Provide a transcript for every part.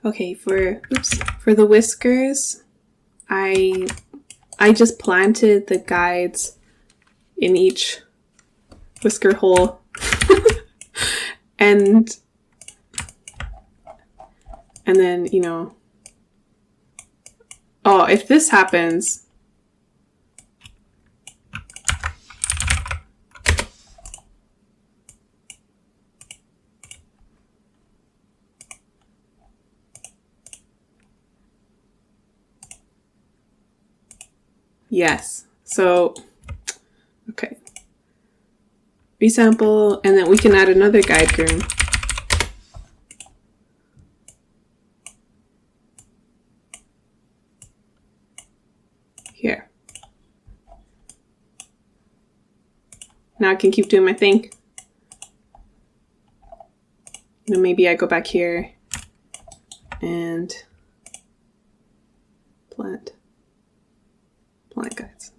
Okay, for the whiskers, I just planted the guides in each whisker hole. and then, you know, oh, if this happens, yes. So, okay. Resample, and then we can add another guide groom. Here. Now I can keep doing my thing. You know, maybe I go back here and plant guides.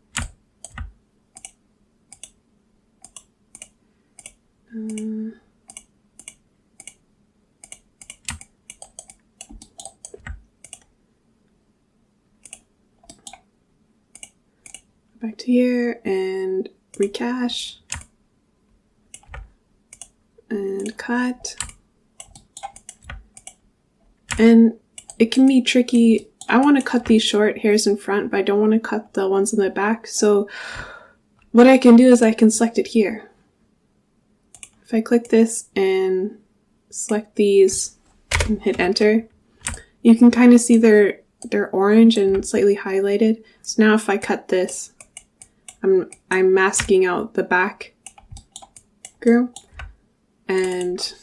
Back to here and recache and cut. And it can be tricky. I want to cut these short hairs in front, but I don't want to cut the ones in the back. So what I can do is I can select it here. If I click this and select these and hit enter, you can kind of see they're orange and slightly highlighted. So now if I cut this, I'm masking out the back groom, and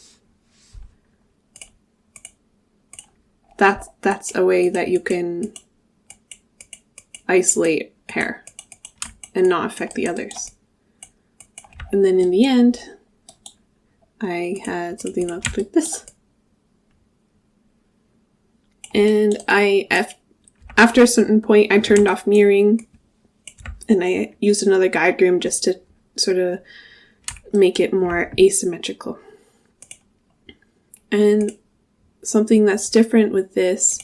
that's a way that you can isolate hair and not affect the others. And then in the end, I had something that looked like this. And after a certain point, I turned off mirroring, and I used another guide groom just to sort of make it more asymmetrical. And something that's different with this,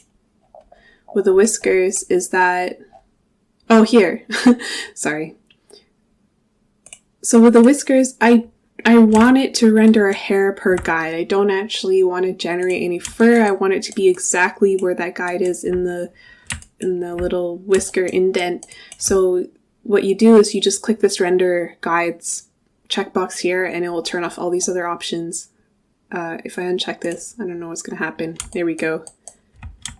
with the whiskers, is that, oh, here, sorry. So with the whiskers, I want it to render a hair per guide. I don't actually want to generate any fur. I want it to be exactly where that guide is in the little whisker indent. So what you do is you just click this render guides checkbox here, and it will turn off all these other options. If I uncheck this, I don't know what's going to happen. There we go.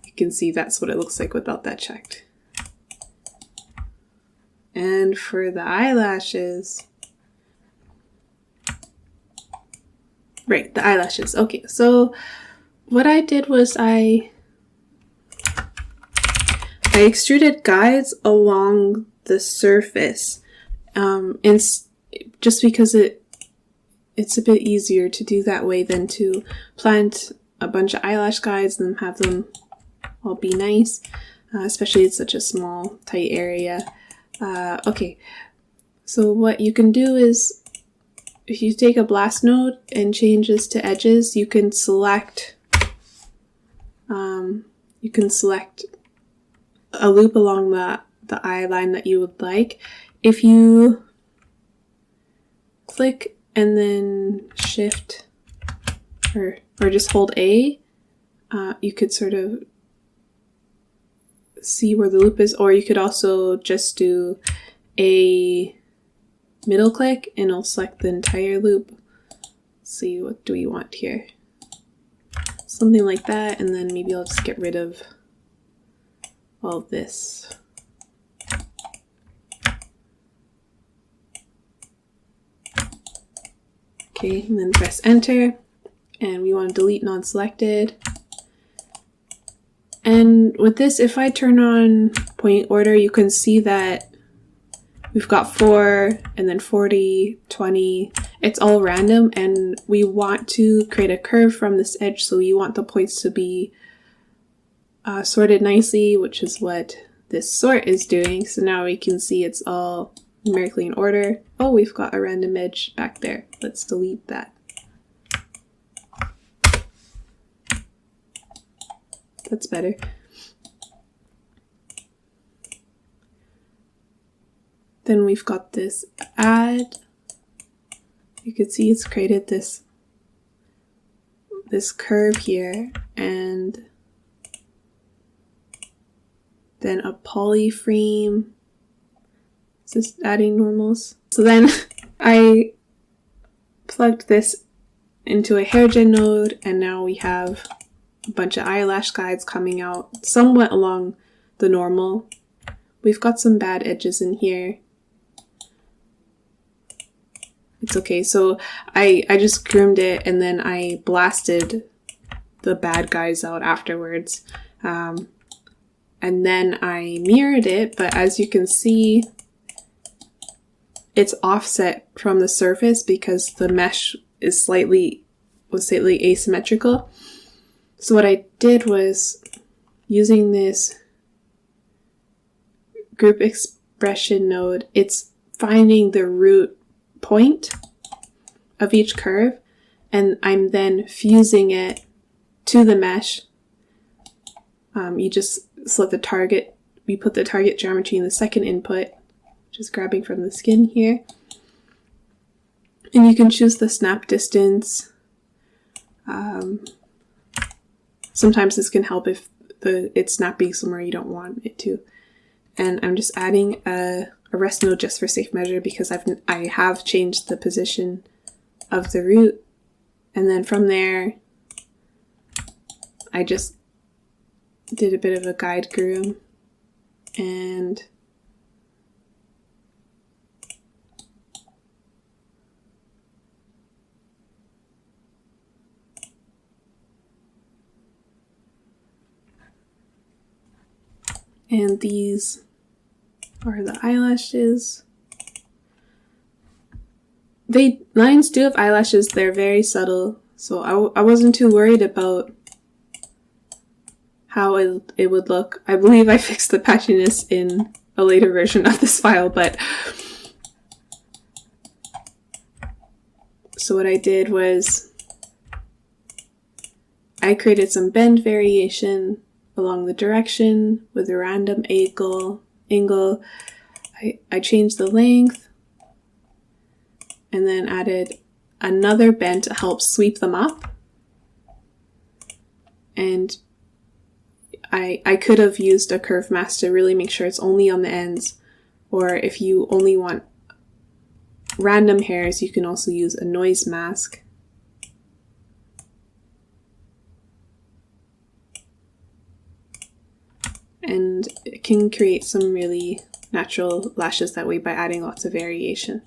You can see that's what it looks like without that checked. And for the eyelashes, right, the eyelashes. Okay, so what I did was I extruded guides along the surface, and just because it's a bit easier to do that way than to plant a bunch of eyelash guides and have them all be nice, especially in such a small, tight area. Okay, so what you can do is, if you take a blast node and change this to edges, you can select a loop along the eye line that you would like. If you click and then shift or just hold A, you could sort of see where the loop is, or you could also just do a middle click and it'll select the entire loop. Let's see, what do we want here? Something like that, and then maybe I'll just get rid of all of this. Okay, and then press enter, and we want to delete non-selected. And with this, if I turn on point order, you can see that we've got 4 and then 40, 20. It's all random, and we want to create a curve from this edge, so we want the points to be sorted nicely, which is what this sort is doing. So now we can see it's all numerically in order. Oh, we've got a random edge back there. Let's delete that. that's better. Then we've got this add. You can see it's created this curve here, and then a polyframe. Just adding normals. So then I plugged this into a hair gen node, and now we have a bunch of eyelash guides coming out somewhat along the normal. We've got some bad edges in here. It's okay. So I just groomed it, and then I blasted the bad guys out afterwards. And then I mirrored it, but as you can see, it's offset from the surface because the mesh is slightly asymmetrical. So what I did was, using this group expression node, it's finding the root point of each curve, and I'm then fusing it to the mesh. You just select the target, we put the target geometry in the second input, just grabbing from the skin here. And you can choose the snap distance. Sometimes this can help if it's snapping somewhere you don't want it to. And I'm just adding a rest node just for safe measure because I have changed the position of the root. And then from there, I just did a bit of a guide groom and these are the eyelashes. Lions do have eyelashes, they're very subtle, so I wasn't too worried about how it would look. I believe I fixed the patchiness in a later version of this file, but so what I did was I created some bend variation along the direction with a random angle. I changed the length and then added another bend to help sweep them up. And I could have used a curve mask to really make sure it's only on the ends, or if you only want random hairs, you can also use a noise mask. And it can create some really natural lashes that way by adding lots of variation.